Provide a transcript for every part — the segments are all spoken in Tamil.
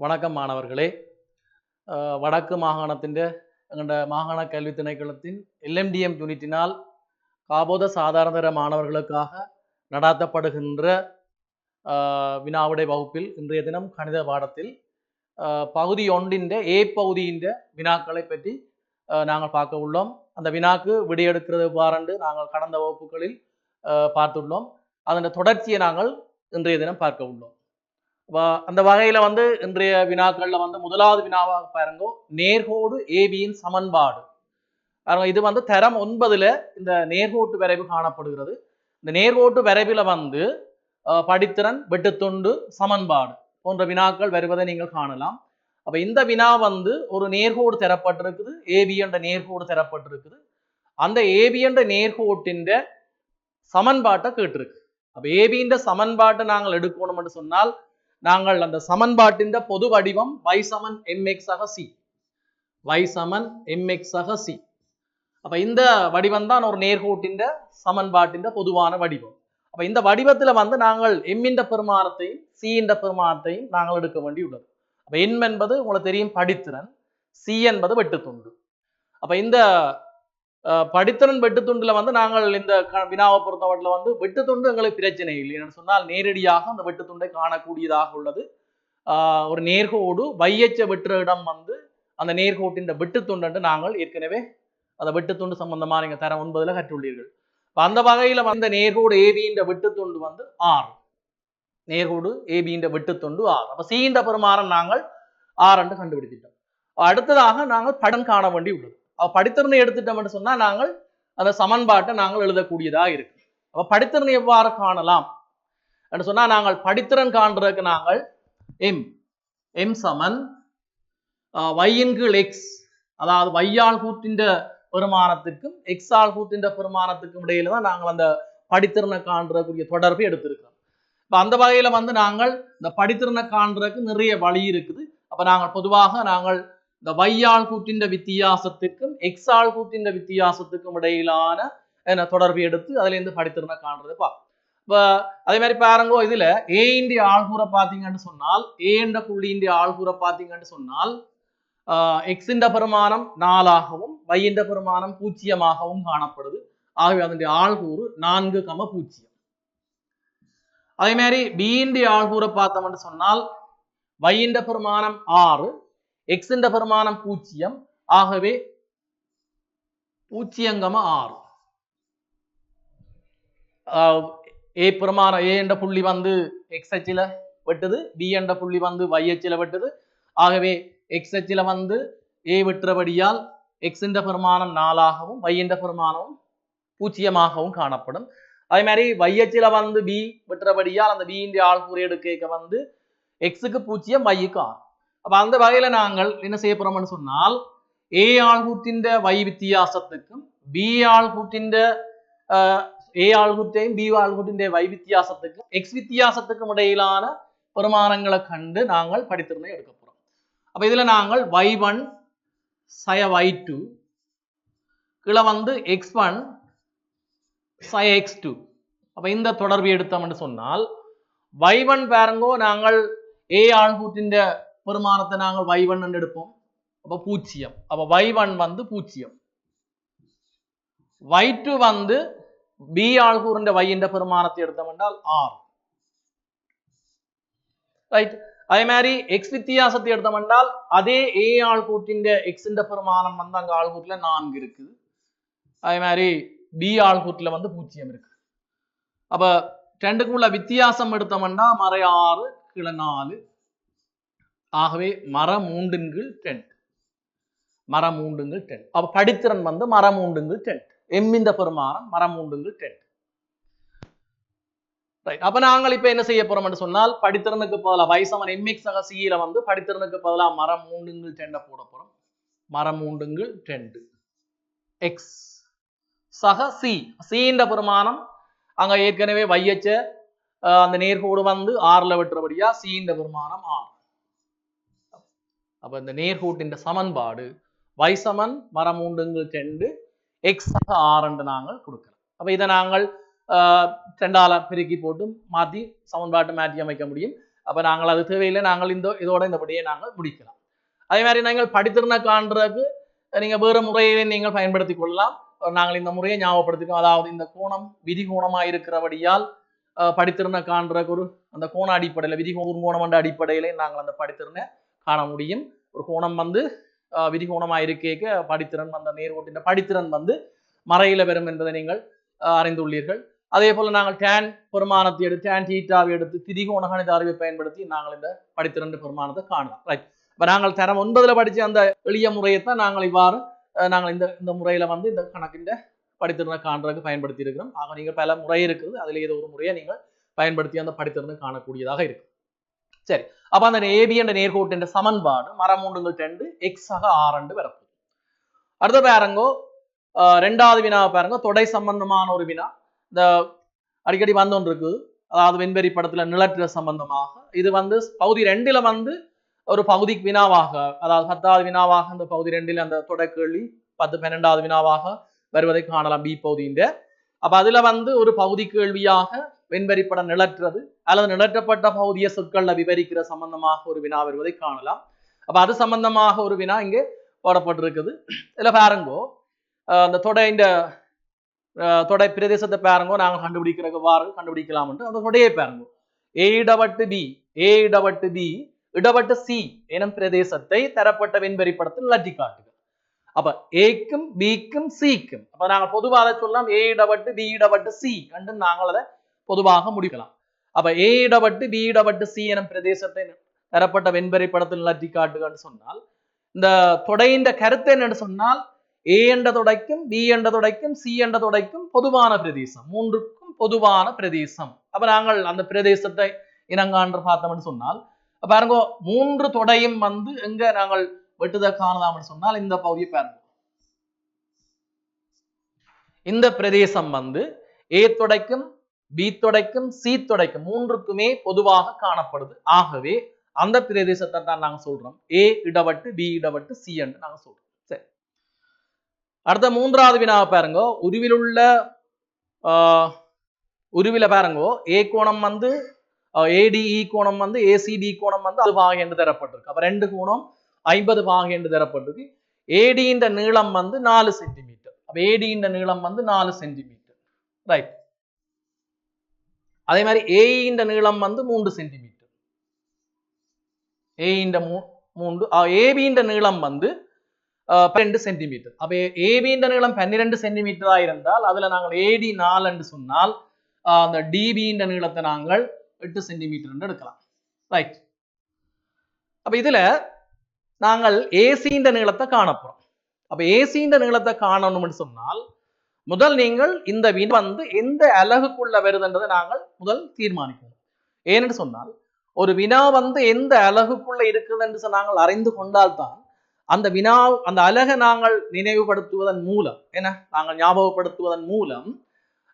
வணக்கம் மாணவர்களே. வடக்கு மாகாணத்தின் எங்களுடைய மாகாண கல்வி திணைக்களத்தின் LMDM யூனிட்டினால் காபோத சாதாரண மாணவர்களுக்காக நடாத்தப்படுகின்ற வினாவுடை வகுப்பில் இன்றைய தினம் கணித பாடத்தில் பகுதி ஒன்றின் A பகுதியின் வினாக்களை பற்றி நாங்கள் பார்க்க உள்ளோம். அந்த வினாக்கு விடையெடுக்கிறது பாரண்டு நாங்கள் கடந்த வகுப்புகளில் பார்த்துள்ளோம். அதன் தொடர்ச்சியை நாங்கள் இன்றைய தினம் பார்க்க உள்ளோம். அந்த வகையில இன்றைய வினாக்கள்ல முதலாவது வினாவாக பாருங்க, நேர்கோடு ஏபியின் சமன்பாடு. இது தரம் 9ல இந்த நேர்கோட்டு வரைவு காணப்படுகிறது. இந்த நேர்கோட்டு வரைவில் படித்திறன், வெட்டுத்துண்டு, சமன்பாடு போன்ற வினாக்கள் வருவதை நீங்கள் காணலாம். அப்ப இந்த வினா ஒரு நேர்கோடு தரப்பட்டிருக்குது, ஏபி என்ற நேர்கோடு தரப்பட்டிருக்குது. அந்த ஏபி என்ற நேர்கோட்டின் சமன்பாட்டை கேட்டிருக்கு. அப்ப ஏபியின் சமன்பாட்டை நாங்கள் எடுக்கணும் என்று சொன்னால் நாங்கள் அந்த சமன்பாட்டின் பொது வடிவம் y சமன் mx ஆக c, y சமன் mx ஆக c. அப்ப இந்த வடிவம் தான் ஒரு நேர்கோட்டின் சமன்பாட்டின் பொதுவான வடிவம். அப்ப இந்த வடிவத்துல நாங்கள் m இன் பெருமானத்தையும் c இன் பெருமானத்தையும் நாங்கள் எடுக்க வேண்டியுள்ளது. அப்ப m என்பது உங்களுக்கு தெரியும் படித்திறன், c என்பது வெட்டுத்துண்டு. அப்ப இந்த படித்திறன் வெட்டுத்துண்டுல நாங்கள் இந்த வினாவை பொறுத்தவரையில வெட்டுத்துண்டு எங்களுக்கு பிரச்சனை இல்லை. என்று சொன்னால் நேரடியாக அந்த வெட்டுத்துண்டை காணக்கூடியதாக உள்ளது. ஒரு நேர்கோடு வையச்ச வெட்டுற இடம் அந்த நேர்கோட்டின் வெட்டுத்துண்டு நாங்கள் ஏற்கனவே அந்த வெட்டுத்துண்டு சம்பந்தமா நீங்க தரம் 9ல கற்றுள்ளீர்கள். அந்த வகையில நேர்கோடு ஏபியின் வெட்டுத்துண்டு 6. நேர்கோடு ஏபியின் வெட்டுத்துண்டு 6. அப்ப சி இன் பெருமானம் நாங்கள் 6 என்று கண்டுபிடித்திட்டோம். அடுத்ததாக நாங்கள் படம் காண வேண்டி உள்ளது. படித்திறனை எடுத்துட்டோம் என்று சொன்னா நாங்கள் அந்த சமன்பாட்டை நாங்கள் எழுதக்கூடியதா இருக்கு. அப்ப படித்திறனை எவ்வாறு காணலாம் என்று சொன்னா நாங்கள் படித்திறன் காண்றதுக்கு நாங்கள் m சமன் y இன் கீழ் x, அதாவது y ஆல் கூட்டின் பெருமானத்துக்கும் x ஆல் கூட்டின் பெருமானத்துக்கும் இடையில தான் நாங்கள் அந்த படித்திறனை காண்றக்கூடிய தொடர்பை எடுத்திருக்கிறோம். இப்ப அந்த வகையில நாங்கள் இந்த படித்திறனை காண்றதுக்கு நிறைய வழி இருக்குது. அப்ப நாங்கள் பொதுவாக நாங்கள் இந்த y ஆல் கூட்டின் வித்தியாசத்துக்கும் x ஆல் கூட்டின் வித்தியாசத்துக்கும் இடையிலான தொடர்பை எடுத்து அதுல இருந்து படித்திறனை காண்றது பார்ப்போம். இப்ப அதே மாதிரி பாருங்க, இதுல a இன் ஆள்கூற பாத்தீங்கன்னு சொன்னால் a என்ற புள்ளியின் ஆள்கூற பாத்தீங்கன்னு சொன்னால் x இன் பெருமானம் 4ஆகவும் y இன் பெருமானம் 0ஆகவும் காணப்படுது. ஆகவே அதனுடைய ஆள்கூறு 4,0. அதே மாதிரி b இன் ஆள்கூற பார்த்தோம்னு சொன்னால் y இன் பெருமானம் 6, x இன் பெருமானம் 0, ஆகவே 0,6. a பெருமானம் a என்ற புள்ளி x அச்சில வெட்டுது, b என்ற புள்ளி y அச்சில வெட்டுது. ஆகவே x அச்சில a வெட்டுறபடியால் x இன் பெருமானம் 4ஆகவும் y இன் பெருமானம் 0ஆகவும் காணப்படும். அதே மாதிரி y அச்சில b வெட்டுறபடியால் அந்த b இன் ஆள்கூறு எடுக்க x-க்கு 0, y-க்கு 6. அப்ப அந்த வகையில நாங்கள் என்ன செய்ய போறோம்னு சொன்னால் a ஆள்கூற்றின் y வித்தியாசத்துக்கும் b ஆள்கூற்றின் a ஆள்கூற்றையும் b ஆள்கூற்றின் y வித்தியாசத்துக்கும் x வித்தியாசத்துக்கும் இடையிலான பெருமானங்களை கண்டு நாங்கள் படித்திறனை எடுக்க போறோம். அப்ப இதுல நாங்கள் y1 சய y2 கீழே x1 சய x2. அப்ப இந்த தொடர்பை எடுத்தோம்னு சொன்னால் y1 பாருங்கோ, நாங்கள் a ஆள்கூற்றின் பெருமானத்தை நாங்கள் y1 என்று எடுப்போம். அப்ப 0. அப்ப y1 0. y2 b ஆள்கூறின் y என்ற பெருமானத்தை எடுத்தோம் என்றால் 6. ரைட். அதே மாதிரி x வித்தியாசத்தை எடுத்தோம் என்றால் அதே a ஆள்கூற்றின் x என்ற பெருமானம் அங்க ஆள்கூற்றில 4 இருக்குது. அதே மாதிரி b ஆள்கூற்றில 0 இருக்கு. அப்ப ரெண்டுக்குள்ள வித்தியாசம் எடுத்தோம் என்றால் மறை 6 கீழே 4. ஆகவே மரம் 3/10. மரம் 3/10. அப்ப படித்திறன் மரம் 3/10. m இந்த பெருமானம் மரம் 3/10. ரைட். அப்ப நாங்கள் இப்ப என்ன செய்ய போறோம்னு சொன்னால் படித்திறனுக்கு பதிலாக y சமன் mx ஆக c ல படித்திறனுக்கு பதிலாக மரம் 3/10 போட போறோம். மரம் 3/10 x சக c. c இந்த பெருமானம் அங்க ஏற்கனவே y அச்ச அந்த நேர்கோடு 6ல வெட்டுறபடியா c இந்த பெருமானம் 6. அப்ப இந்த நேர்கோட்டின் சமன்பாடு y சமன் மரம் 3/10 x 6 என்று நாங்கள் கொடுக்கிறோம். அப்ப இதை நாங்கள் 2ஆல பெருக்கி போட்டு மாற்றி சமன்பாட்டை மாற்றி அமைக்க முடியும். அப்ப நாங்கள் அது தேவையில்லை, நாங்கள் இதோட இந்த படியை நாங்கள் முடிக்கலாம். அதே மாதிரி நீங்கள் படித்திறனை காண்றதுக்கு நீங்க வேற முறையை நீங்கள் பயன்படுத்தி கொள்ளலாம். நாங்கள் இந்த முறையை ஞாபகப்படுத்திக்கோம். அதாவது இந்த கோணம் விதி கோணமா இருக்கிறபடியால் படித்திறனை காண்றதுக்கு ஒரு அந்த கோண அடிப்படையில் விதி கோணம் என்ற அடிப்படையிலே நாங்கள் அந்த படித்திறனை காண முடியும். ஒரு கோணம் வந்து விதி கோணமா இருக்க படித்திறன் அந்த நேர்கோட்டின் படித்திறன் வந்து மறையில வரும் என்பதை நீங்கள் அறிந்துள்ளீர்கள். அதே போல நாங்கள் டேன் பெருமானத்தை எடுத்து டேன் தீட்டாவை எடுத்து திரிகோண கணித அறிவை பயன்படுத்தி நாங்கள் இந்த படித்திறன் பெருமானத்தை காணலாம். ரைட். இப்ப நாங்கள் தரம் 9ல படிச்ச அந்த எளிய முறையைத்தான் நாங்கள் இவ்வாறு நாங்கள் இந்த முறையில வந்து இந்த கணக்கின் படித்திறனை காண்றதுக்கு பயன்படுத்தி இருக்கிறோம். ஆக நீங்கள் பல முறை இருக்குது, அதுல ஏதோ ஒரு முறையை நீங்கள் பயன்படுத்தி அந்த படித்திறனை காணக்கூடியதாக இருக்கு. சரி, அப்ப அந்த ஏபி என்ற நேர்கோட்டின் சமன்பாடு மரமூண்டுங்கள் 2 எக்ஸாக 6 வரப்போகுது. அடுத்த பாருங்கோ, ரெண்டாவது வினாவை பாருங்க. தொடை சம்பந்தமான ஒரு வினா இந்த அடிக்கடி வந்தோன்று இருக்கு. அதாவது வெண்பெரி படத்துல நிலற்ற சம்பந்தமாக இது வந்து பகுதி 2ல வந்து ஒரு பகுதி வினாவாக, அதாவது 10வது வினாவாக இந்த பகுதி 2ல் அந்த தொடை கேள்வி 10 12வது வினாவாக வருவதை காணலாம் பி பகுதியின். அப்ப அதுல வந்து ஒரு பகுதி கேள்வியாக வெண்பெரி படம் நிலற்றது அல்லது நிலற்றப்பட்ட பகுதியை சொற்கள்ல விவரிக்கிற சம்பந்தமாக ஒரு வினா வருவதை காணலாம். அப்ப அது சம்பந்தமாக ஒரு வினா இங்கே போடப்பட்டிருக்குது. இதுல பாருங்கோ, அந்த தொடை பிரதேசத்தை பாருங்கோ, நாங்கள் கண்டுபிடிக்கிறவாறு கண்டுபிடிக்கலாம் என்று அந்த தொடையை பாருங்கோ. ஏ இடவட்டு பி இடவட்டு சி எனும் பிரதேசத்தை தரப்பட்ட வெண்பெரி படத்தில் நிலட்டி காட்டுக. அப்ப ஏக்கும் பிக்கும் சிக்கும் அப்ப நாங்கள் பொதுவாக சொல்லலாம் ஏ இடவட்டு பி இடவட்டு சி என்று நாங்கள் அதை பொதுவாக முடிக்கலாம். அப்ப ஏ இடவட்டு பி இடவட்டு சி எனும் பிரதேசத்தை தரப்பட்ட வெண்பெரி படத்தில் நிலட்டி காட்டுகன்னு சொன்னால் இந்த தொடையின் கருத்து என்னன்னு சொன்னால் ஏ என்ற தொடைக்கும் பி என்ற தொடைக்கும் சி என்ற தொடைக்கும் பொதுவான பிரதேசம், மூன்றுக்கும் பொதுவான பிரதேசம். அப்ப நாங்கள் அந்த பிரதேசத்தை இனங்கான்று பார்த்தோம்னு சொன்னால் பாருங்க, 3 தொடையும் வந்து எங்க நாங்கள் வெட்டுத காணலாம்னு சொன்னால் இந்த பகுதியை பாருங்க. இந்த பிரதேசம் வந்து ஏ தொடைக்கும் பி தொடைக்கும் சி தொடைக்கும் மூன்றுக்குமே பொதுவாக காணப்படுது. ஆகவே அந்த பிரதேசத்தை தான் நாங்க சொல்றோம் ஏ இடவட்டு பி இடவட்டு சி என்று நாங்க சொல்றோம். சரி, அடுத்த 3வது வினாவை பாருங்க. உருவில பாருங்க, ஏ கோணம் வந்து ஏடிஇ கோணம் வந்து ஏசிடி கோணம் வந்து 50 பாகை என்று தரப்பட்டிருக்கு. அப்ப 2 கோணம் 50 பாகை என்று தரப்பட்டிருக்கு. ஏடியின் நீளம் வந்து 4 சென்டிமீட்டர். அப்ப ஏடியின் நீளம் வந்து 4 சென்டிமீட்டர். ரைட். அதே மாதிரி ஏயின் நீளம் வந்து 3 சென்டிமீட்டர். ஏபியின் நீளம் வந்து 12 சென்டிமீட்டர். அப்ப ஏபியின் நீளம் 12 சென்டிமீட்டரா இருந்தால் அதுல நாங்கள் ஏடி 4 என்று சொன்னால் அந்த டிபியின் நீளத்தை நாங்கள் 8 சென்டிமீட்டர் என்று எடுக்கலாம். ரைட். அப்ப இதுல நாங்கள் ஏசியின் நீளத்தை காணப்போறோம். அப்ப ஏசியின் நீளத்தை காணணும்னு சொன்னால் முதல் நீங்கள் இந்த வினா வந்து எந்த அலகுக்குள்ள வருதுன்றதை நாங்கள் முதல் தீர்மானிக்கணும். ஏன்னு சொன்னால் ஒரு வினா வந்து எந்த அலகுக்குள்ள இருக்குது என்று நாங்கள் அறிந்து கொண்டால்தான் அந்த வினா அந்த அலகை நாங்கள் நினைவுபடுத்துவதன் மூலம் நாங்கள் ஞாபகப்படுத்துவதன் மூலம்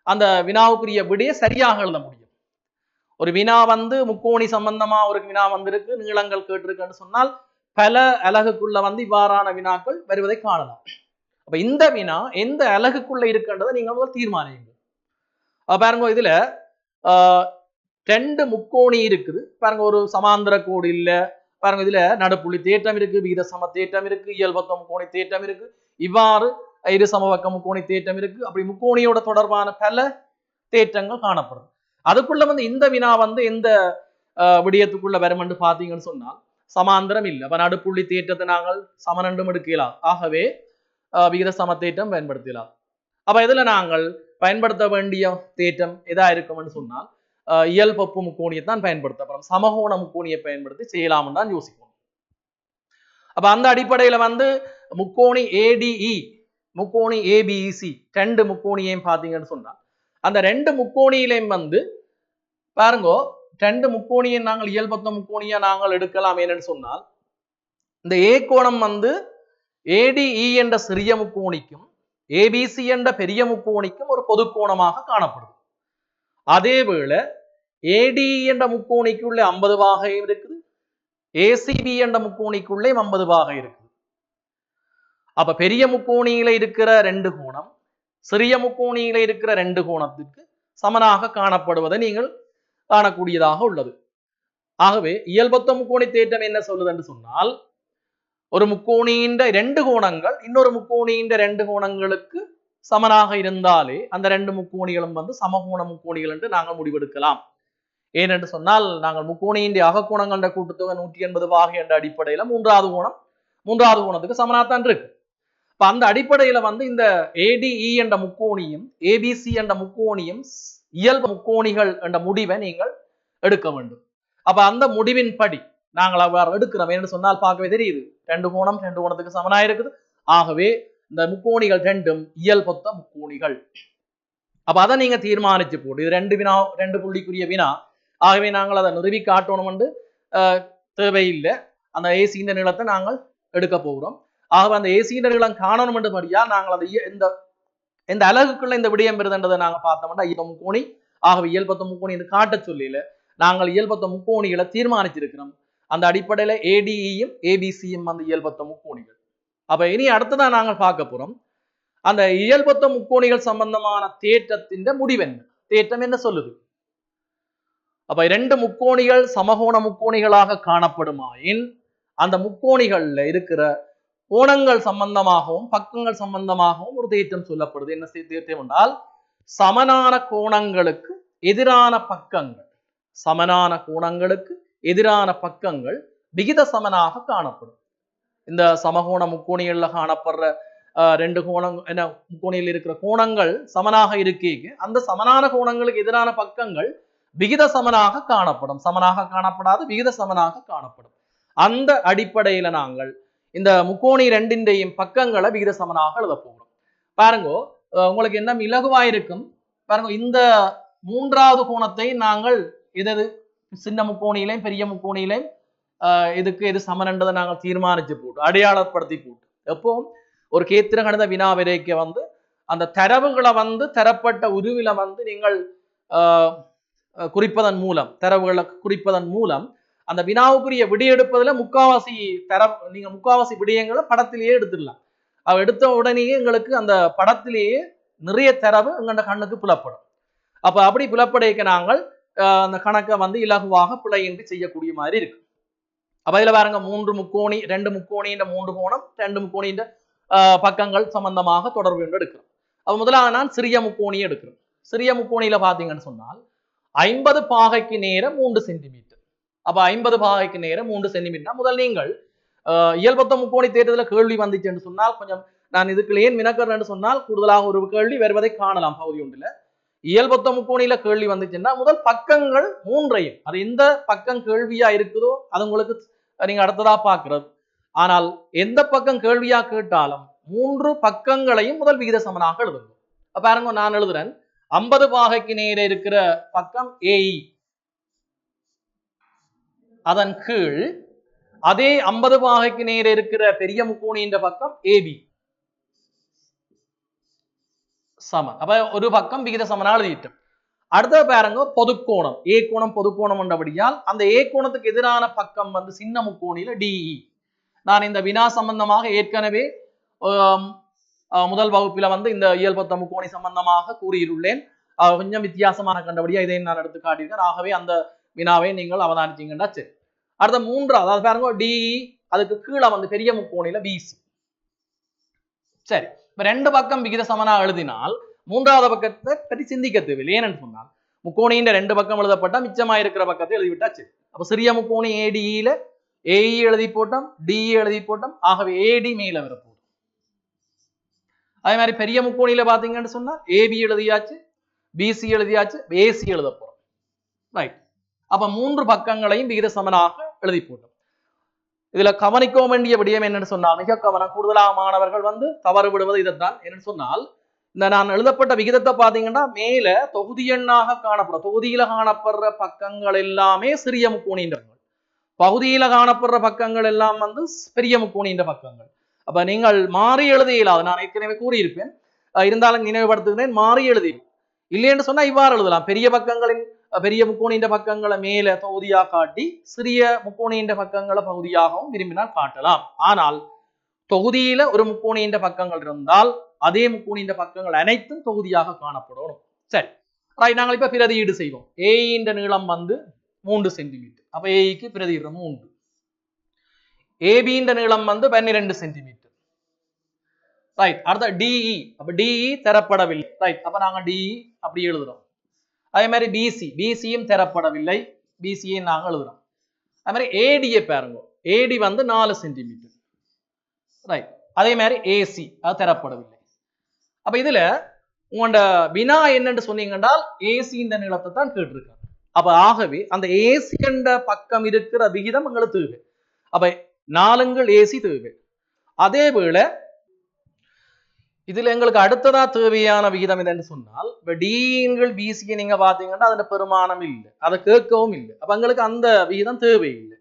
அந்த வினாவுக்குரிய விடையை சரியாக எழுத முடியும். ஒரு வினா வந்து முக்கோணி சம்பந்தமா ஒரு வினா வந்திருக்கு, நீளங்கள் கேட்டிருக்குன்னு சொன்னால் பல அலகுக்குள்ள வந்து இவ்வாறான வினாக்கள் வருவதை காணலாம். அப்ப இந்த வினா எந்த அலகுக்குள்ள இருக்குன்றதை நீங்க தீர்மானிங்க. பாருங்க, இதுல 2 முக்கோணி இருக்குது பாருங்க. ஒரு சமாந்தர கோடு இல்ல பாருங்க, இதுல நடுப்புள்ளி தேற்றம் இருக்கு, விகித சம தேற்றம் இருக்கு, இயல்பக்க முக்கோணி தேற்றம் இருக்கு, இவ்வாறு இரு சமபக்க முக்கோணி தேற்றம் இருக்கு. அப்படி முக்கோணியோட தொடர்பான பல தேற்றங்கள் காணப்படும். அதுக்குள்ள வந்து இந்த வினா வந்து எந்த விடயத்துக்குள்ள வரும் என்று பாத்தீங்கன்னு சொன்னால் சமாந்தரம் இல்லை. அப்ப நடுப்புள்ளி தேற்றத்தை நாங்கள் சமனண்டும் எடுக்கலாம். ஆகவே விகித சம தேற்றம் பயன்படுத்தலாம். அப்ப இதுல நாங்கள் பயன்படுத்த வேண்டிய தேற்றம் எதா இருக்கும்னு சொன்னால் இயல்பப்பு முக்கோணியத்தான் பயன்படுத்தப்படும். சமகோண முக்கோணியை பயன்படுத்தி செய்யலாம் தான் யோசிக்கணும். அப்ப அந்த அடிப்படையில வந்து முக்கோணி ஏடிஇ முக்கோணி ஏபிஇசி 2 முக்கோணியையும் பாத்தீங்கன்னு சொன்னால் அந்த 2 முக்கோணியிலையும் வந்து பாருங்க 2 முக்கோணியை நாங்கள் இயல்பத்த முக்கோணியா நாங்கள் எடுக்கலாம். என்னன்னு சொன்னால் இந்த ஏ கோணம் வந்து ஏடிஇ என்ற சிறிய முக்கோணிக்கும் ஏபிசி என்ற பெரிய முக்கோணிக்கும் ஒரு பொது கோணமாக காணப்படுது. அதேவேளை ஏடிஇ என்ற முக்கோணிக்குள்ளே 50 பாகையும் இருக்குது, ஏசிபி என்ற முக்கோணிக்குள்ளே 50 பாகை இருக்குது. அப்ப பெரிய முக்கோணியில இருக்கிற 2 கோணம் சிறிய முக்கோணியில இருக்கிற 2 கோணத்துக்கு சமனாக காணப்படுவதை நீங்கள் காணக்கூடியதாக உள்ளது. ஆகவே இயல்பொத்த முக்கோணி தேற்றம் என்ன சொல்லுது என்று சொன்னால், ஒரு முக்கோணியின் 2 கோணங்கள் இன்னொரு முக்கோணியின் 2 கோணங்களுக்கு சமனாக இருந்தாலே அந்த 2 முக்கோணிகளும் வந்து சமகோண முக்கோணிகள் என்று நாங்கள் முடிவெடுக்கலாம். ஏனென்று சொன்னால், நாங்கள் முக்கோணியின் அகக்கோணங்கள கூட்டுத்தொகை 180 பாகை என்ற அடிப்படையில மூன்றாவது கோணத்துக்கு சமனாத்தான் இருக்கு. இப்ப அந்த அடிப்படையில வந்து இந்த ADE என்ற முக்கோணியும் ABC என்ற முக்கோணியும் இயல்பு முக்கோணிகள் என்ற முடிவை நீங்கள் எடுக்க வேண்டும். அப்ப அந்த முடிவின் படி நாங்கள் அவ்வாறு எடுக்கிறோம். என்று சொன்னால் பார்க்கவே தெரியுது, 2 கோணத்துக்கு சமனா இருக்குது. ஆகவே இந்த முக்கோணிகள் 2ம் இயல்பொத்த முக்கோணிகள். அப்ப அதை நீங்க தீர்மானிச்சு போட்டு, இது 2 புள்ளிக்குரிய வினா. ஆகவே நாங்கள் அதை நிறுவி காட்டணும் என்று தேவையில்லை. அந்த AC நீளத்தை நாங்கள் எடுக்க போகிறோம். ஆகவே அந்த AC நீளம் காணணும் என்று படியா நாங்கள் அந்த இந்த அலகுக்குள்ள இந்த விடயம் பெறுதுன்றதை நாங்க பார்த்தோம்னா இயல்பு முக்கோணி. ஆகவே இயல்பொத்த முக்கோணி என்று காட்ட சொல்லல, நாங்கள் இயல்பொத்த முக்கோணிகளை தீர்மானிச்சிருக்கிறோம். அந்த அடிப்படையில ADEயும் ABCயும் வந்து இயல்பொத்த முக்கோணிகள். அப்ப இனி அடுத்ததான் நாங்கள் பார்க்க போறோம் அந்த இயல்பொத்த முக்கோணிகள் சம்பந்தமான தேற்றத்தின் முடிவு என்ன, தேற்றம் என்ன சொல்லுது. அப்ப 2 முக்கோணிகள் சமகோண முக்கோணிகளாக காணப்படுமாயின் அந்த முக்கோணிகள்ல இருக்கிற கோணங்கள் சம்பந்தமாகவும் பக்கங்கள் சம்பந்தமாகவும் ஒரு தேற்றம் சொல்லப்படுது. என்ன தேற்றம் என்றால், சமனான கோணங்களுக்கு எதிரான பக்கங்கள் விகித சமனாக காணப்படும். இந்த சமகோண முக்கோணிகள்ல காணப்படுற 2 முக்கோணியில் இருக்கிற கோணங்கள் சமனாக இருக்கீங்க, அந்த சமனான கோணங்களுக்கு எதிரான பக்கங்கள் விகித சமனாக காணப்படும். சமனாக காணப்படாது, விகித சமனாக காணப்படும். அந்த அடிப்படையில நாங்கள் இந்த முக்கோணி 2ண்டையும் பக்கங்களை விகித சமனாக எழுத போகிறோம். பாருங்க, உங்களுக்கு என்ன இலகுவாயிருக்கும் பாருங்க. இந்த 3வது கோணத்தை நாங்கள் எது சின்ன முக்கோணியிலையும் பெரிய முக்கோணியிலையும் இதுக்கு எது சமன்ன்றதை நாங்கள் தீர்மானிச்சு போட்டு அடையாளப்படுத்தி போட்டு, எப்பவும் ஒரு கேத்திர கணித வினா விரைக்க வந்து அந்த தரவுகளை வந்து தரப்பட்ட உருவில வந்து நீங்கள் குறிப்பதன் மூலம் அந்த வினாவுக்குரிய விடையெடுப்பதுல முக்காவாசி விடயங்களை படத்திலேயே எடுத்துடலாம். எடுத்த உடனேயே எங்களுக்கு அந்த படத்திலேயே நிறைய தரவு எங்களோட கண்ணுக்கு புலப்படும். அப்ப அப்படி புலப்படைக்க நாங்கள் அந்த கணக்கை வந்து இலகுவாக பிழையின்றி செய்யக்கூடிய மாதிரி இருக்கு. அப்ப இதுல பாருங்க, 2 முக்கோணியின் 3 கோணம் 2 முக்கோணியின் பக்கங்கள் சம்பந்தமாக தொடர்பு கொண்டு எடுக்கிறோம். அப்ப முதலாவது நான் சிறிய முக்கோணியை எடுக்கிறோம். சிறிய முக்கோணியில பாத்தீங்கன்னு சொன்னால் 50 பாகைக்கு நேரம் 3 சென்டிமீட்டர். அப்ப 50 பாகைக்கு நேரம் 3 சென்டிமீட்டர். முதல் நீங்கள் இயல்பொத்த முக்கோணி தேற்றத்துல கேள்வி வந்துச்சு என்று சொன்னால், கொஞ்சம் நான் இதுக்கு ஏன் மினக்கறேன்னு சொன்னால் கூடுதலாக ஒரு கேள்வி வருவதை காணலாம் பகுதி ஒன்றுல. இயல்பொத்த முக்கோணியில கேள்வி வந்துச்சுன்னா முதல் பக்கங்கள் 3ஐயும், அது எந்த பக்கம் கேள்வியா இருக்குதோ அது உங்களுக்கு நீங்க அடுத்ததா பாக்குறது. ஆனால் எந்த பக்கம் கேள்வியா கேட்டாலும் 3 பக்கங்களையும் முதல் விகித சமனாக எழுதுங்க. பாருங்க, நான் எழுதுறேன் 50 பாகைக்கு நேர இருக்கிற பக்கம் AE, அதன் கீழ் அதே 50 பாகைக்கு நேர இருக்கிற பெரிய முக்கோணியின் பக்கம் AB சமன். அப்ப ஒரு பக்கம் விகித சமனா எழுதிட்டோம். அடுத்த பாருங்க, பொதுக்கோணம் A கோணம் பொதுக்கோணம் என்றபடியால் அந்த A கோணத்துக்கு எதிரான பக்கம் வந்து சின்ன முக்கோணியில DE. நான் இந்த வினா சம்பந்தமாக ஏற்கனவே முதல் வகுப்பில வந்து இந்த இயல்பொத்த முக்கோணி சம்பந்தமாக கூறியுள்ளேன். கொஞ்சம் வித்தியாசமான கண்டபடியா இதை நான் எடுத்து காட்டியிருக்கேன். ஆகவே அந்த வினாவை நீங்கள் அவதானிச்சீங்கன்னா சரி. அடுத்த 3வது, அதாவது பாருங்க DE, அதுக்கு கீழே வந்து பெரிய முக்கோணியில BC. சரி, இப்ப 2 பக்கம் விகித சமனா எழுதினால் 3வது பக்கத்தை பற்றி சிந்திக்க தேவையில்லை. ஏன்னு சொன்னால் முக்கோணியின் 2 பக்கம் எழுதப்பட்டா மிச்சமா இருக்கிற பக்கத்தை எழுதிவிட்டாச்சு. அப்ப சிறிய முக்கோணி ADEல AE எழுதி போட்டோம், DE எழுதி போட்டோம். ஆகவே AD மேல வரப்போகுது. அதே மாதிரி பெரிய முக்கோணியில பாத்தீங்கன்னு சொன்னா AB எழுதியாச்சு, BC எழுதியாச்சு, AC எழுத போறோம். ரைட். அப்ப 3 பக்கங்களையும் விகித சமனாக எழுதி போட்டோம். இதுல கவனிக்க வேண்டிய விடயம் என்னன்னு சொன்னால், மிக கவனம், கூடுதலாக மாணவர்கள் வந்து தவறு விடுவது இதைத்தான். என்னன்னு சொன்னால், இந்த நான் எழுதப்பட்ட விகிதத்தை பாத்தீங்கன்னா மேல தொகுதி எண்ணாக காணப்படும், தொகுதியில காணப்படுற பக்கங்கள் எல்லாமே சிறிய முக்கோணியின் பக்கங்கள், பகுதியில காணப்படுற பக்கங்கள் எல்லாம் வந்து பெரிய முக்கோணியின் பக்கங்கள். அப்ப நீங்கள் மாறி எழுத இயலாது. நான் ஏற்கனவே கூறியிருப்பேன், இருந்தாலும் நினைவுபடுத்துகிறேன், மாறி எழுதி இல்லைன்னு சொன்னா இவ்வாறு எழுதலாம். பெரிய முக்கோணியின் பக்கங்களை மேல தொகுதியாக காட்டி சிறிய முக்கோணியின் பக்கங்களை பகுதியாகவும் விரும்பினால் காட்டலாம். ஆனால் தொகுதியில ஒரு முக்கோணியின் பக்கங்கள் இருந்தால் அதே முக்கோணியின் பக்கங்கள் அனைத்தும் தொகுதியாக காணப்படணும். சரி, நாங்கள் இப்ப பிரதியீடு செய்வோம். ஏயின் நீளம் வந்து 3 சென்டிமீட்டர். அப்ப ஏக்கு பிரதியிடுறோம் 3. ஏபியின் நீளம் வந்து 12 சென்டிமீட்டர். ரைட். அடுத்த டிஇ, அப்ப டிஇ தரப்படவில்லை. ரைட். அப்ப நாங்க டிஇ அப்படி எழுதுறோம். அதே மாதிரி பிசி, பிசியும் தரப்படவில்லை, பிசியை நாங்க எழுதுறோம். அதே மாதிரி ஏடியை பாருங்க, ஏடி வந்து 4 சென்டிமீட்டர். ரைட். அதே மாதிரி ஏசி அது தரப்படவில்லை. அப்ப இதுல உங்களோட வினா என்னன்னு சொன்னீங்கன்னா ஏசி இந்த நீளத்தை தான் கேட்டிருக்காங்க. அப்ப ஆகவே அந்த ஏசி என்ற பக்கம் இருக்கிற விகிதம் எங்களுக்கு தேவை. அப்ப 4 ஏசி தேவை. அதே வேளை இதுல எங்களுக்கு அடுத்ததா தேவையான விகிதம் என்னன்னு சொன்னால், இப்ப டிஎன்கள் பிசியை நீங்க பாத்தீங்கன்னா அதுல பெருமானம் இல்லை, அதை கேட்கவும் இல்லை. அப்ப எங்களுக்கு அந்த விகிதம் தேவையில்லை.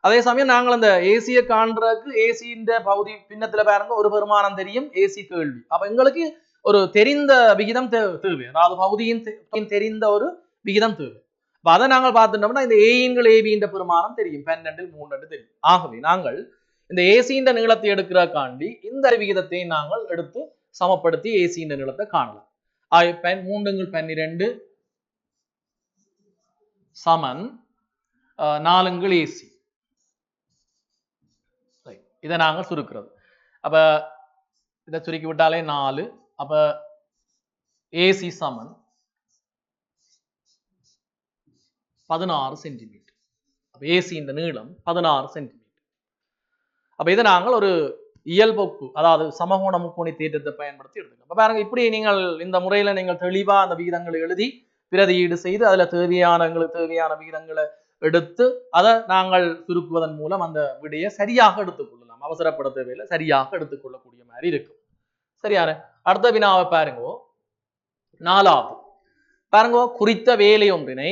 அதே சமயம் நாங்கள் அந்த ஏசியை காண்றதுக்கு ஏசியின் பகுதி பின்னத்துல பாருங்க ஒரு பெருமானம் தெரியும், ஏசி கேள்வி. அப்ப எங்களுக்கு ஒரு தெரிந்த விகிதம் தேவை, அதாவது பகுதியின் தெரிந்த ஒரு விகிதம் தேவை. அப்ப அதை நாங்கள் பார்த்துட்டோம்னா இந்த ஏயின்கள் ஏபியின் பெருமானம் தெரியும், 12 3 தெரியும். ஆகவே நாங்கள் இந்த ஏசியின் நீளத்தை எடுக்கிறக்காண்டி இந்த விகிதத்தை நாங்கள் எடுத்து சமப்படுத்தி ஏசியின் நீளத்தை காணலாம். 3 12 சமன் 4 ஏசி. இதை நாங்கள் சுருக்கிறது. அப்ப இதை சுருக்கி விட்டாலே 4. அப்ப ஏசி சமன் 16 சென்டிமீட்டர். அப்ப ஏசி இந்த நீளம் 16 சென்டிமீட்டர். அப்ப இதை நாங்கள் ஒரு இயல்பொப்பு, அதாவது சமகோண முக்கோணி தேற்றத்தை பயன்படுத்தி எடுத்துக்கணும். அப்ப பாருங்க, இப்படி நீங்கள் இந்த முறையில நீங்கள் தெளிவா அந்த விகிதங்களை எழுதி பிரதியீடு செய்து அதுல எங்களுக்கு தேவையான விகிதங்களை எடுத்து அதை நாங்கள் சுருக்குவதன் மூலம் அந்த விடையை சரியாக எடுத்துக்கொள்ளலாம். அவசரப்பட தேவையில்லை, சரியாக எடுத்துக்கொள்ளக்கூடிய மாதிரி இருக்கும். சரியான அடுத்த வினாவை பாருங்க. 4வது பாருங்க, குறித்த வேலை ஒன்றினை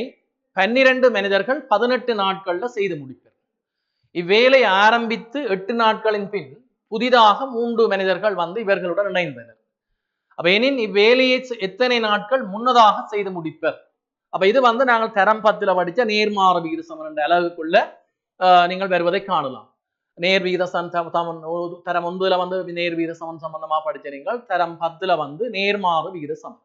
12 மனிதர்கள் 18 நாட்கள்ல செய்து முடிப்பர். இவ்வேலை ஆரம்பித்து 8 நாட்களின் பின் புதிதாக 3 மனிதர்கள் வந்து இவர்களுடன் இணைந்தனர். அப்ப எனின் இவ்வேலையை எத்தனை நாட்கள் முன்னதாக செய்து முடிப்பர்? அப்ப இது வந்து நாங்கள் தரம் 10 படிச்ச நேர்மாற விகித சமன் என்ற அளவுக்குள்ள நீங்கள் வருவதை காணலாம். நேர்விகித தரம் 9 வந்து நேர்விகித சமன் சம்பந்தமா படிச்ச நீங்கள் தரம் 10 வந்து நேர்மாறு விகித சமன்.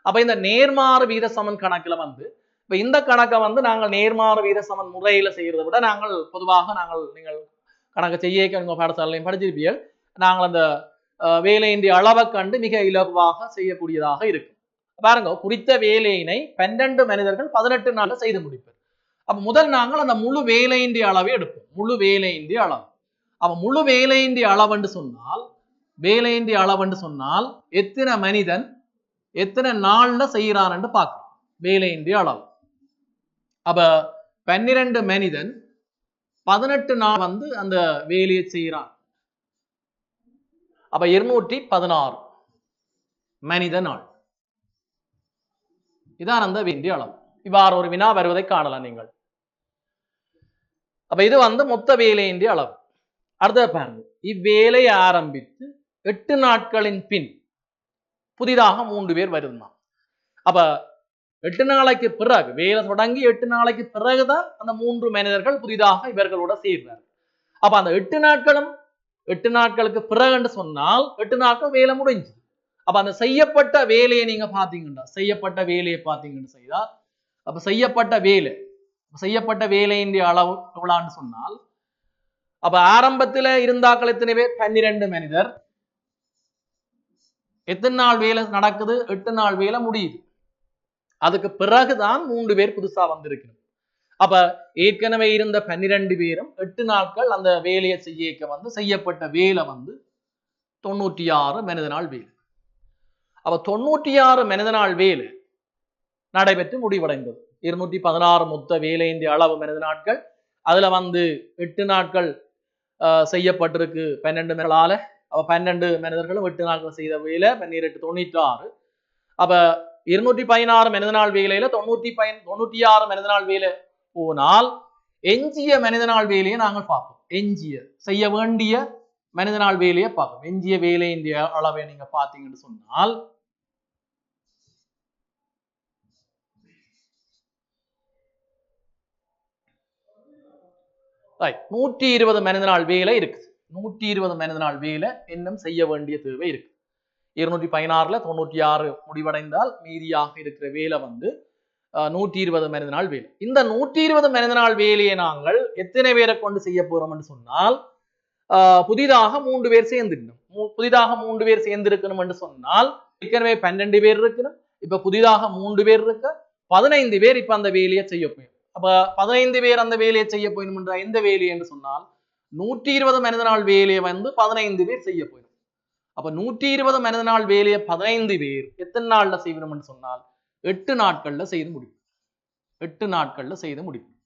அப்ப இந்த நேர்மாறு விகித சமன் கணக்குல வந்து இப்ப இந்த கணக்கை வந்து நாங்கள் நேர்மாறு விகித சமன் முறையில செய்யறதை விட நாங்கள் பொதுவாக நீங்கள் கணக்கு செய்ய உங்க பாடசாலையும் படிச்சிருப்பீர்கள். நாங்கள் அந்த வேலையின் அளவை கண்டு மிக இலகுவாக செய்யக்கூடியதாக இருக்கு. பாருங்க, குறித்த வேலையினை 12 மனிதர்கள் 18 நாள்ல செய்து முடிப்பர். அப்ப முதல் நாங்கள் அந்த முழு வேலையின் அளவை எடுப்போம். முழு வேலையின் அளவு. அப்ப முழு வேலையின் அளவுன்னு சொன்னால் எத்தனை மனிதன் எத்தனை நாள்ல செய்யறான்னு பார்க்கலாம். வேலையின் அளவு. அப்ப 12 மனிதன் 18 நாள் வந்து அந்த வேலையை செய்யறான். அப்ப 216 மனித நாள். இதான் அந்த வேண்டிய அளவு. இவ்வாறு ஒரு வினா வருவதை காணலாம் நீங்கள். அப்ப இது வந்து மொத்த வேலையின் அளவு. அடுத்த பாருங்க, இவ்வேலை ஆரம்பித்து 8 நாட்களின் பின் புதிதாக 3 பேர் வருந்தான். அப்ப 8 நாளைக்கு பிறகு வேலை தொடங்கி 8 நாளைக்கு பிறகுதான் அந்த 3 மனிதர்கள் புதிதாக இவர்களோட சேர்றார். அப்ப அந்த 8 நாட்களுக்கு பிறகு சொன்னால் 8 நாட்கள் வேலை முடிஞ்சு. அப்ப அந்த செய்யப்பட்ட வேலையை நீங்க பாத்தீங்கன்னா செய்தா அப்ப செய்யப்பட்ட வேலையின் அளவு எவ்வளவுன்னு சொன்னால், அப்ப ஆரம்பத்துல இருந்தாக்கள் எத்தனை பேர்? 12 மனிதர். எத்தனை நாள் வேலை நடக்குது? 8 நாள் வேலை முடியுது. அதுக்கு பிறகுதான் 3 பேர் புதுசா வந்திருக்கணும். அப்ப ஏற்கனவே இருந்த 12 பேரும் 8 நாட்கள் அந்த வேலையை செய்யப்பட்ட வேலை வந்து 96 மனித நாள் வேலை. அப்ப 96 மனித நாள் வேலை நடைபெற்று முடிவடைந்தது. 216 மொத்த வேலையின் அளவு மனித நாட்கள். அதுல வந்து 8 நாட்கள் செய்யப்பட்டிருக்கு 12 மனிதர்களால. அப்ப 12 மனிதர்களும் 8 நாட்கள் செய்த வேலை 18 96. அப்ப 216 மனித நாள் வேலையில 96 மனித நாள் வேலை போனால் எஞ்சிய மனித நாள் வேலையை நாங்கள் பார்ப்போம். எஞ்சிய செய்ய வேண்டிய மனித நாள் வேலையை பார்ப்போம். எஞ்சிய வேலையின் அளவை நீங்க பார்த்தீங்கன்னு சொன்னால் 120 மனித நாள் வேலை இருக்கு. 120 மனித நாள் வேலை இன்னும் செய்ய வேண்டிய தேவை இருக்கு. 216ல 96 முடிவடைந்தால் மீதியாக இருக்கிற வேலை வந்து 120 மனித நாள் வேலை. இந்த 120 மனித நாள் வேலையை நாங்கள் எத்தனை பேரை கொண்டு செய்ய போறோம் என்று சொன்னால் புதிதாக 3 பேர் சேர்ந்துக்கணும். புதிதாக 3 பேர் சேர்ந்திருக்கணும் என்று சொன்னால் ஏற்கனவே 12 பேர் இருக்கணும். இப்ப புதிதாக 3 பேர் இருக்க 15 பேர் இப்ப அந்த வேலையை செய்ய போயிடும். அப்ப 15 பேர் அந்த வேலையை செய்ய போயிடும் என்ற எந்த வேலை என்று சொன்னால் 120 மனித நாள் வேலையை 15 பேர் செய்ய போயிடும். அப்ப 120 மனித நாள் வேலையை 15 பேர் எத்தனை நாள்ல செய்யணும் என்று சொன்னால் 8 நாட்கள்ல செய்து முடிக்கும். 8 நாட்கள்ல செய்து முடிக்கும்.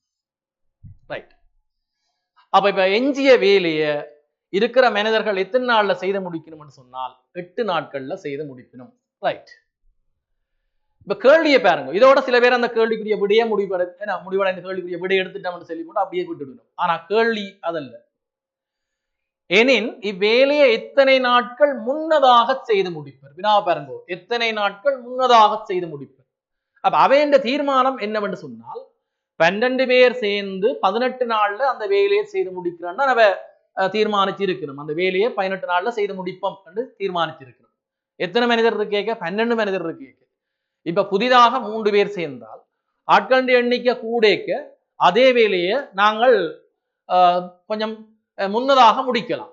ரைட். அப்ப இப்ப எஞ்சிய வேலைய இருக்கிற மனிதர்கள் எத்தனை நாள்ல செய்து முடிக்கணும்னு சொன்னால் 8 நாட்கள்ல செய்து முடிக்கணும். ரைட். இப்ப கேள்வியை பாருங்க. இதோட சில பேர் அந்த கேள்விக்குரிய விடைய முடிவடைந்த கேள்விக்குரிய விடைய எடுத்துட்டோம்னு சொல்லி போட்டு அப்படியே விட்டுவிடணும். ஆனா கேள்வி அதல்ல. எனின் இவ்வேலையை எத்தனை நாட்கள் முன்னதாக செய்து முடிப்பர்? வினாவை பாருங்க. எத்தனை நாட்கள் முன்னதாக செய்து முடிப்பர்? அப்ப அவையின் தீர்மானம் என்னவென்று சொன்னால் 12 பேர் சேர்ந்து 18 நாள்ல அந்த வேலையை செய்து முடிக்கிறான்னு அவ தீர்மானிச்சிருக்கணும். அந்த வேலையை 18 நாள்ல செய்து முடிப்போம் என்று தீர்மானிச்சிருக்கணும். எத்தனை மனிதர் இருக்கேக்க? 12 மனிதர் இருக்கேக்க. இப்ப புதிதாக 3 பேர் சேர்ந்தால் ஆட்களின் எண்ணிக்கை கூடேக்க அதே வேலையை நாங்கள் கொஞ்சம் முன்னதாக முடிக்கலாம்.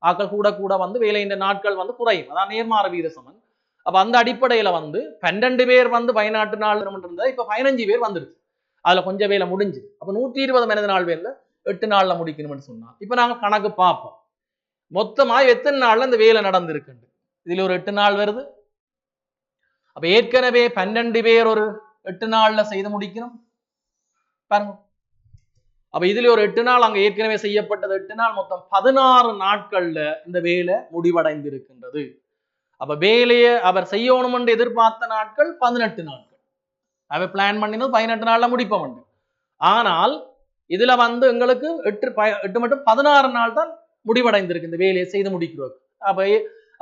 ஆட்கள் கூட கூட வந்து வேலையின் நாட்கள் வந்து குறையும். அதான் நேர்மாறு வீத சமன். அப்ப அந்த அடிப்படையில வந்து 12 பேர் வந்து 18 நாள் இருந்தா இப்ப 15 பேர் வந்துருச்சு. அதுல கொஞ்சம் வேலை முடிஞ்சு. அப்ப 120 மனித நாள் வேலை 8 நாள்ல முடிக்கணும்னு சொன்னா இப்ப நாங்க கணக்கு பார்ப்போம். மொத்தமா எத்தனை நாள்ல இந்த வேலை நடந்திருக்கு. இதுல ஒரு 8 நாள் வருது. அப்ப ஏற்கனவே 12 பேர் ஒரு 8 நாள்ல செய்து முடிக்கணும் பாருங்க. அப்ப இதுல ஒரு 8 நாள் அங்க ஏற்கனவே செய்யப்பட்டது 8 நாள், மொத்தம் 16 நாட்கள்ல இந்த வேலை முடிவடைந்திருக்கின்றது. அப்ப வேலையை அவர் செய்யணும் என்று எதிர்பார்த்த நாட்கள் 18 நாட்கள். அவர் பிளான் பண்ணினது 18 நாள்ல முடிப்போம். ஆனால் இதுல வந்து எங்களுக்கு 8 மட்டும் 16 நாள் தான் முடிவடைந்திருக்கு இந்த வேலையை செய்து முடிக்கிறோம். அப்ப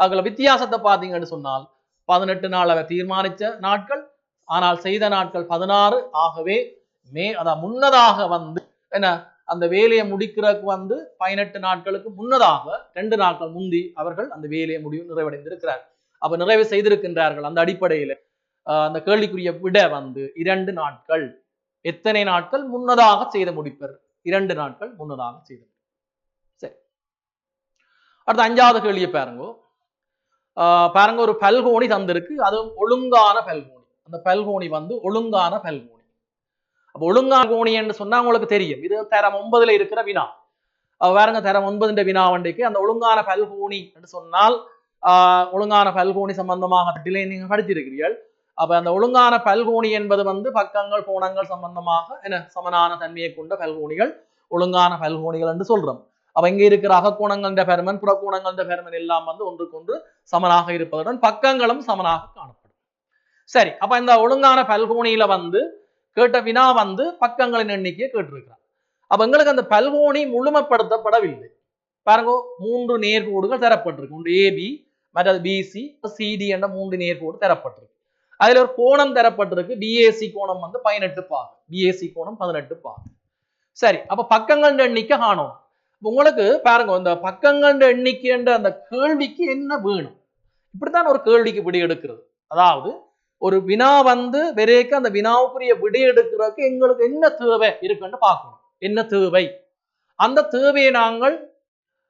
அதுல வித்தியாசத்தை பார்த்தீங்கன்னு சொன்னால் 18 நாள் அவர் தீர்மானித்த நாட்கள், ஆனால் செய்த நாட்கள் 16. ஆகவே அதான் முன்னதாக வந்து என்ன அந்த வேலையை முடிக்கிறதுக்கு வந்து 18 நாட்களுக்கு முன்னதாக 2 நாட்கள் முந்தி அவர்கள் அந்த வேலையை நிறைவடைந்திருக்கிறார். அப்ப நிறைவு செய்திருக்கின்றார்கள். அந்த அடிப்படையில அந்த கேள்விக்குரிய விட வந்து 2 நாட்கள். எத்தனை நாட்கள் முன்னதாக செய்து முடிப்பர்? 2 நாட்கள் முன்னதாக செய்து. சரி, அடுத்த 5வது கேள்வியை பாருங்க. பாருங்க, ஒரு பல்கோணி தந்திருக்கு. அது ஒழுங்கான பல்கோணி. அந்த பல்கோணி வந்து ஒழுங்கான பல்கோணி. அப்ப ஒழுங்கான கோணி என்று சொன்னா உங்களுக்கு தெரியும். இது தரம் 9ல இருக்கிற வினா. பாருங்க, தரம் 9 வினா வண்டிக்கு அந்த ஒழுங்கான பல்கோணி என்று சொன்னால் ஒழுங்கான பல்கோணி சம்பந்தமாக நீங்க படிச்சிருக்கிறீர்கள். அப்ப அந்த ஒழுங்கான பல்கோணி என்பது வந்து பக்கங்கள் கோணங்கள் சம்பந்தமாக என்ன சமனான தன்மையை கொண்ட பல்கோணிகள் ஒழுங்கான பல்கோணிகள் என்று சொல்றோம். அப்ப இங்க இருக்கிற அகக்கோணங்கள் பெருமன் புறக்கோணங்கள் பெருமன் எல்லாம் வந்து ஒன்றுக்கொன்று சமனாக இருப்பதுடன் பக்கங்களும் சமனாக காணப்படும். சரி, அப்ப இந்த ஒழுங்கான பல்கோணியில வந்து கேட்ட வினா வந்து பக்கங்களின் எண்ணிக்கையை கேட்டிருக்கிறார். அப்ப எங்களுக்கு அந்த பல்கோணி முழுமைப்படுத்தப்படவில்லை. பாருங்க, 3 நேர்கோடுகள் தரப்பட்டிருக்கு. ஒன்று ஏபி, மற்றது பிசி, சிடி என்ற 3 நேர்கோடு தரப்பட்டிருக்கு. அதுல ஒரு கோணம் தரப்பட்டிருக்கு. பிஏசி கோணம் வந்து 18 பாகு. பிஏசி கோணம் 18 பாகு. சரி, அப்ப பக்கங்கள் எண்ணிக்கை காணும். உங்களுக்கு பாருங்க, இந்த பக்கங்கள் எண்ணிக்கை என்ற அந்த கேள்விக்கு என்ன வேணும்? இப்படித்தான் ஒரு கேள்விக்கு விடை எடுக்கிறது. அதாவது ஒரு வினா வந்து வெறேக்க அந்த வினாவுக்குரிய விடை எடுக்கிறதுக்கு எங்களுக்கு என்ன தேவை இருக்குன்னு பார்க்கணும். என்ன தேவை, அந்த தேவையை நாங்கள்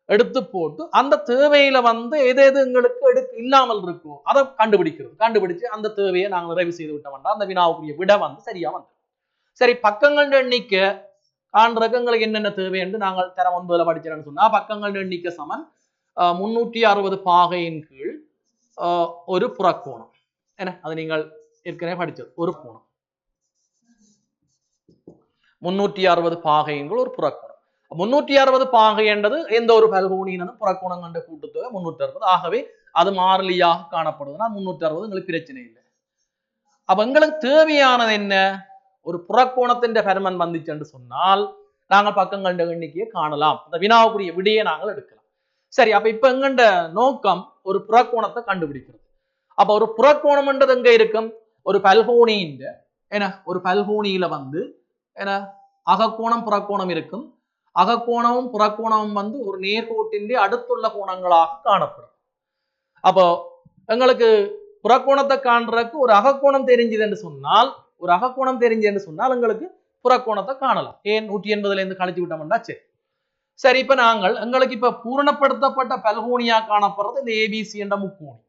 எடுத்து போட்டு அந்த தேவையில வந்து எது எது எங்களுக்கு இல்லாமல் இருக்கும் அதை கண்டுபிடிச்சு அந்த தேவையை நாங்கள் நிறைவு செய்து விட்டோம்னா அந்த வினாவுக்குரிய விடை வந்து சரியா வந்து. சரி, பக்கங்கள் எண்ணிக்கை காண்றதுக்கு எங்களுக்கு என்னென்ன தேவை என்று நாங்கள் தரம் 9ல படிச்சோம்னு சொன்னா பக்கங்கள் எண்ணிக்கை சமன் 360 பாகையின் கீழ் ஒரு புறக்கோணம். என்ன அது நீங்கள் ஏற்கனவே படிச்சது. ஒரு கோணம் 360 பாகையின் கீழ் ஒரு புறக்கோணம். 360 பாகை என்றது எந்த ஒரு பல்கோணியினதும் புறக்கோணம் கண்ட கூட்டுத்தொகை 360. ஆகவே அது மாறிலியாக காணப்படுதுன்னா 360 எங்களுக்கு பிரச்சனை இல்லை. அப்ப எங்களுக்கு தேவையானது என்ன? ஒரு புறக்கோணத்தின் பெருமன் வந்துச்சு என்று சொன்னால் நாங்கள் பக்கங்கள் எண்ணிக்கையை காணலாம். அந்த வினாவுக்குரிய விடையை நாங்கள் எடுக்கலாம். சரி, அப்ப இப்ப எங்கண்ட நோக்கம் ஒரு புறக்கோணத்தை கண்டுபிடிக்கிறது. அப்ப ஒரு புறக்கோணம் என்றது எங்க இருக்கும்? ஒரு பல்கோணியின் என்ன ஒரு பல்கோணியில வந்து என்ன அகக்கோணம் புறக்கோணம் இருக்கும். அகக்கோணமும் புறக்கோணமும் வந்து ஒரு நேர்கோட்டின் அடுத்துள்ள கோணங்களாக காணப்படும். அப்போ எங்களுக்கு புறக்கோணத்தை காண்றதுக்கு ஒரு அகக்கோணம் தெரிஞ்சது என்று சொன்னால் ஒரு அகக்கோணம் தெரிஞ்சேன்னு சொன்னால் எங்களுக்கு புறக்கோணத்தை காணலாம். ஏன் 180ல இருந்து கழிச்சு விட்டோம்னா சரி. சரி, இப்ப நாங்கள் எங்களுக்கு இப்ப பூரணப்படுத்தப்பட்ட பல்கோணியா காணப்படுறது இந்த ஏபிசி என்ற முக்கோணி.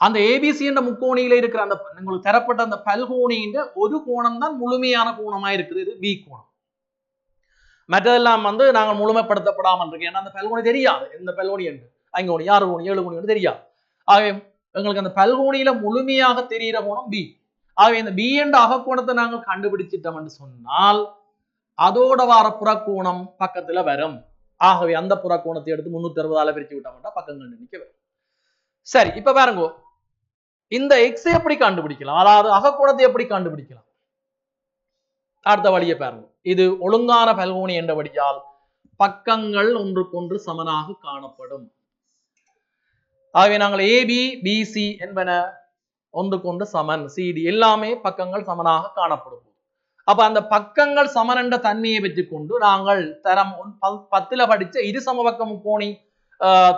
அந்த ஏபிசி என்ற முக்கோணியில இருக்கிற அந்த உங்களுக்கு தரப்பட்ட அந்த பல்கோணியின் ஒரு கோணம் தான் முழுமையான கோணமா இருக்குது. இது பி கோணம். மற்றதெல்லாம் வந்து நாங்கள் முழுமைப்படுத்தப்படாமல் இருக்கு. ஏன்னா அந்த பல்கோணி தெரியாது, எந்த பல்கோணி என்று 5 கோணி 6 கோணி 7 கோணி தெரியாது. ஆகவே எங்களுக்கு அந்த பல்கோணியில முழுமையாக தெரிகிற கோணம் பி. ஆகவே இந்த பி என்ற அகக்கோணத்தை நாங்கள் கண்டுபிடிச்சிட்டோம் என்று சொன்னால் அதோட வார புறக்கோணம் பக்கத்துல வரும். ஆகவே அந்த புறக்கோணத்தை எடுத்து 360 பிரிச்சு விட்டோம்னா பக்கங்கள் நினைக்க வரும். சரி, இப்ப பாருங்க, இந்த எக்ஸ் எப்படி கண்டுபிடிக்கலாம், அதாவது அகக்கோணத்தை எப்படி கண்டுபிடிக்கலாம்? அடுத்த வழியை பாருங்க. இது ஒழுங்கான பல்கோணி என்றபடியால் பக்கங்கள் ஒன்றுக்கொன்று சமனாக காணப்படும். ஆகவே நாங்கள் ஏபி பிசி என்பன ஒன்றுக்கொன்று சமன், சிடி எல்லாமே பக்கங்கள் சமனாக காணப்படும். அப்ப அந்த பக்கங்கள் சமன் என்ற தன்மையை வச்சுக்கொண்டு நாங்கள் தரம் 10ல படிச்ச இரு சமபக்க முக்கோணி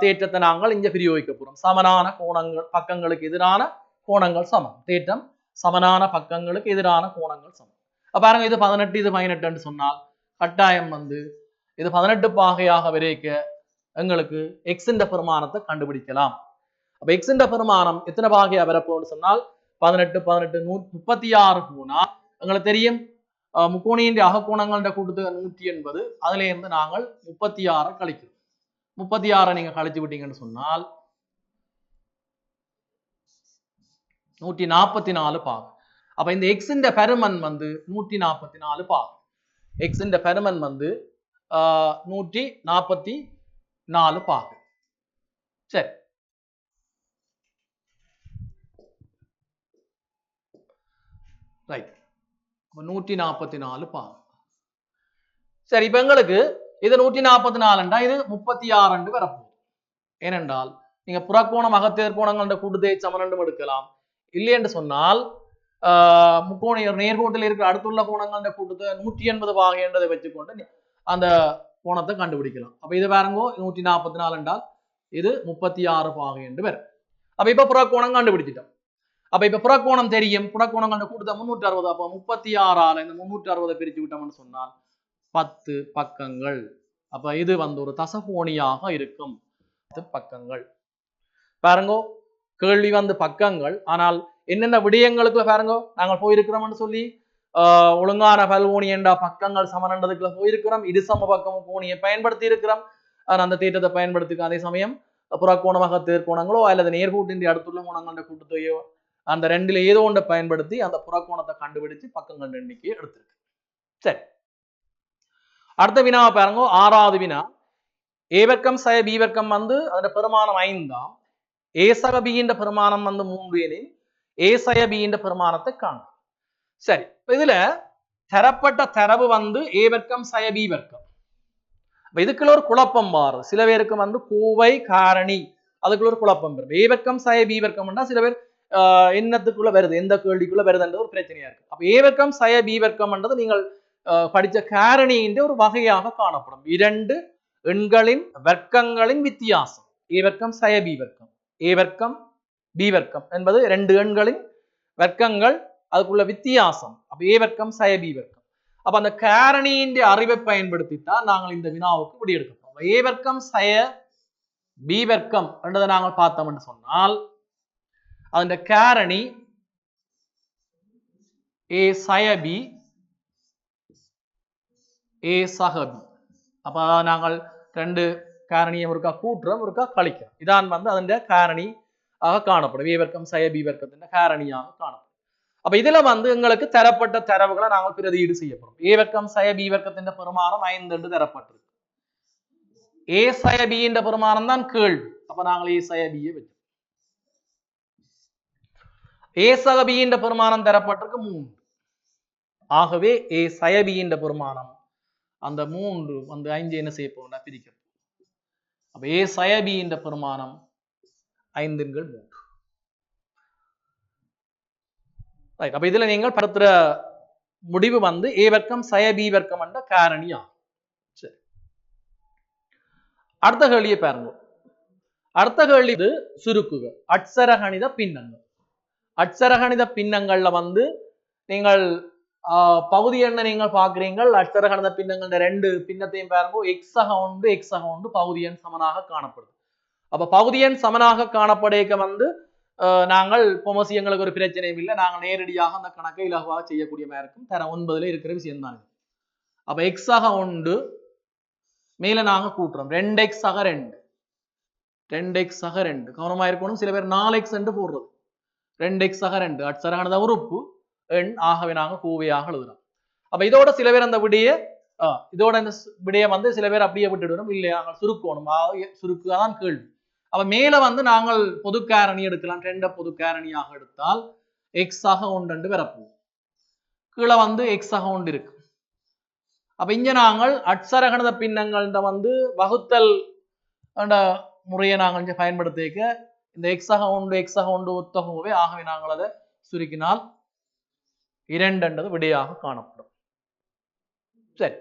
தேற்றத்தை நாங்கள் இங்க பிரயோகிக்க போறோம். சமனான கோணங்கள், பக்கங்களுக்கு எதிரான கோணங்கள் சமம். தேற்றம் சமனான பக்கங்களுக்கு எதிரான கோணங்கள் சமம். பாருங்க, இது 18 இது 18 சொன்னால் கட்டாயம் வந்து இது 18 பாகையாக விரைக்க எங்களுக்கு எக்ஸ் என்ற பெருமானத்தை கண்டுபிடிக்கலாம். அப்ப எக்ஸ் என்ற பெருமானம் எத்தனை பாகையா வரப்போன்னு சொன்னால் 18 18 36 கூணா எங்களுக்கு தெரியும். முக்கோணியின் அகக்கோணங்கள் கூட்டத்துக்கு 180. அதுல இருந்து நாங்கள் 36 கழிக்கிறோம். 36 நீங்க கழிச்சு விட்டீங்கன்னு சொன்னால் 144 பாகம். அப்ப இந்த எக்ஸ் இந்த பெருமன் வந்து 144 பாகம். எக்ஸ் இந்த பெருமன் வந்து 144 பாகம். சரி, ரைட். 144 பாகம். சரி, இப்ப எங்களுக்கு இது 144 இது 36 வரப்போகுது. ஏனென்றால் நீங்க புறக்கோணம் அகத்தேர் கோணங்கள் கூட்டுதே சமன் எடுக்கலாம். இல்லை என்று சொன்னால் முக்கோண நேர்கோட்டில் இருக்கிற அடுத்துள்ள கோணங்கள் கூட்டத்தை 180 பாகை என்றதை வச்சுக்கொண்டு அந்த கோணத்தை கண்டுபிடிக்கலாம். அப்ப இது பாருங்க, 144 என்றால் இது 36 பாகை என்று வரும். அப்ப இப்ப புறக்கோணம் கண்டுபிடிச்சிட்டோம். அப்ப இப்ப புறக்கோணம் தெரியும், புறக்கோணங்கள் கூட்டத்தை 360. அப்ப 36ஆல இந்த 360 பிரிச்சு விட்டோம்னு சொன்னால் 10 பக்கங்கள். அப்ப இது வந்து ஒரு தசகோணியாக இருக்கும். 10 பக்கங்கள். பாருங்க, கேள்வி வந்து பக்கங்கள், ஆனால் என்னென்ன விடயங்களுக்குள்ள பாருங்க நாங்கள் போயிருக்கிறோம்னு சொல்லி ஒழுங்கான பல்கோணி என்ற பக்கங்கள் சமனன்றதுக்குள்ள போயிருக்கிறோம். இரு சமபக்கம் கோணியை பயன்படுத்தி இருக்கிறோம். அந்த தேற்றத்தை பயன்படுத்தி அதே சமயம் புறக்கோணமாக தேர்கோணங்களோ அல்லது நேர்கூட்டின் அடுத்துள்ள கோணங்கள கூட்டத்தையோ அந்த ரெண்டுல ஏதோ ஒன்றை பயன்படுத்தி அந்த புறக்கோணத்தை கண்டுபிடிச்சு பக்கங்கள் எண்ணிக்கையை எடுத்திருக்கு. சரி, அடுத்த வினாவை பாருங்க. 6வது வினா. ஏ வர்க்கம் சய பி வர்க்கம் வந்து அதோட பெருமானம் 5. ஏ சக பி என்ற பெருமானம் வந்து 3 எனில் ஏ சய பி என்ற பெருமானத்தை காணும். சரி, இதுல தரப்பட்ட தரவு வந்து ஏ வர்க்கம் சய பி வர்க்கம். இதுக்குள்ள ஒரு குழப்பம் மாறும். சில பேருக்கு வந்து கோவை காரணி அதுக்குள்ள ஒரு குழப்பம் வரும். ஏ வர்க்கம் சய பி வர்க்கம்னா சில பேர் என்னத்துக்குள்ள வருது, எந்த கேள்விக்குள்ள வருதுன்றது ஒரு பிரச்சனையா இருக்கு. அப்ப ஏ வர்க்கம் சய பி வர்க்கம்ன்றது நீங்கள் படிச்ச காரணியின் ஒரு வகையாக காணப்படும். 2 எண்களின் வர்க்கங்களின் வித்தியாசம். ஏ வர்க்கம் சய பி வர்க்கம், ஏ வர்க்கம் பி வர்க்கம் என்பது 2 எண்களின் வர்க்கங்கள், அதுக்குள்ள வித்தியாசம். அப்ப ஏ வர்க்கம் சய பி வர்க்கம். அப்ப அந்த காரணியின் அறிவை பயன்படுத்தித்தான் நாங்கள் இந்த வினாவுக்கு விடை எடுக்கிறோம். ஏ வர்க்கம் சய பி வர்க்கம் என்றதை நாங்கள் பார்த்தோம் என்று சொன்னால் அந்த காரணி ஏ சய பி ஏ சக பி. அப்ப நாங்கள் 2 காரணியை ஒருக்கா கூட்டுறோம், ஒருக்கா கழிக்கிறோம். இதான் வந்து அதன் காரணி காணப்படும். ஏ வர்க்கம் சய பி வர்க்கத்தின் காரணியாக காணப்படும். அப்ப இதுல வந்து எங்களுக்கு தரப்பட்ட தரவுகளை நாங்கள் பிரதியீடு செய்யப்படும். ஏ வர்க்கம் சய பி வர்க்கத்தின் பெருமானம் 5 என்று தரப்பட்டிருக்கு. ஏ சய பி என்ற பெருமானம் தான் கேள்வி. அப்ப நாங்கள் ஏ சய பியை வச்சோம். ஏ சக பி என்ற பெருமானம் தரப்பட்டிருக்கு 3. ஆகவே ஏ சய பி என்ற பெருமானம் அந்த 3 வந்து 5 என்ன செய்ய போறோம்னா பிரிக்கிறோம். அப்ப ஏ சய பி என்ற பெருமானம் 5/3. ரைட். அப்ப இதுல நீங்கள் படுத்துற முடிவு வந்து ஏ வர்க்கம் சய பி வர்க்கம் என்ற காரணியா. சரி, அடுத்த கேள்வியை பாருங்க. அடுத்த கேள்வி இது சுருக்குக அட்சரகணித பின்னங்கள். அட்சரகணித பின்னங்கள்ல வந்து நீங்கள் பகுதி எண்ணை நீங்கள் பார்க்கிறீங்கள் அட்சர கணித பின்னங்கள் ரெண்டு பின்னத்தையும் பாருங்க எக்ஸாக உண்டு பகுதி எண் சமனாக காணப்படுது. அப்ப பகுதி எண் சமனாக காணப்படைக்க வந்து நாங்கள் பொமசி எங்களுக்கு ஒரு பிரச்சனையும் இல்லை, நாங்கள் நேரடியாக அந்த கணக்கை இலகுவாக செய்யக்கூடிய மாதிரி இருக்கும். தர 9 இருக்கிற விஷயம் தான். அப்ப எக்ஸாக உண்டு மேல நாங்க கூட்டுறோம் 2x ஆக 2 கவனமா இருக்கணும். சில பேர் 4x என்று போடுறது 2x ஆக 2 அட்சர கணித உறுப்பு எண் ஆகவே நாங்க கூவையாக எழுதுறோம். அப்ப இதோட சில பேர் அந்த விடிய இதோட இந்த விடைய வந்து சில பேர் அப்படியே விட்டுடுறோம், இல்லையா நாங்கள் சுருக்கணும், சுருக்குதான் கேள்வி. அப்ப மேல வந்து நாங்கள் பொது காரணி எடுக்கலாம். 2 பொது காரணியாக எடுத்தால் எக்ஸ் ஆக 1 வரப்போம், கீழே வந்து எக்ஸ் ஆக 1 இருக்கு. அப்ப இங்க நாங்கள் அட்சர கணித பின்னங்கள்ட வந்து வகுத்தல் முறையை நாங்கள் பயன்படுத்திக்க இந்த எக்ஸாக 1 ஒத்தகவே ஆகவே நாங்கள் அதை சுருக்கினால் 2 விடையாக காணப்படும். சரி,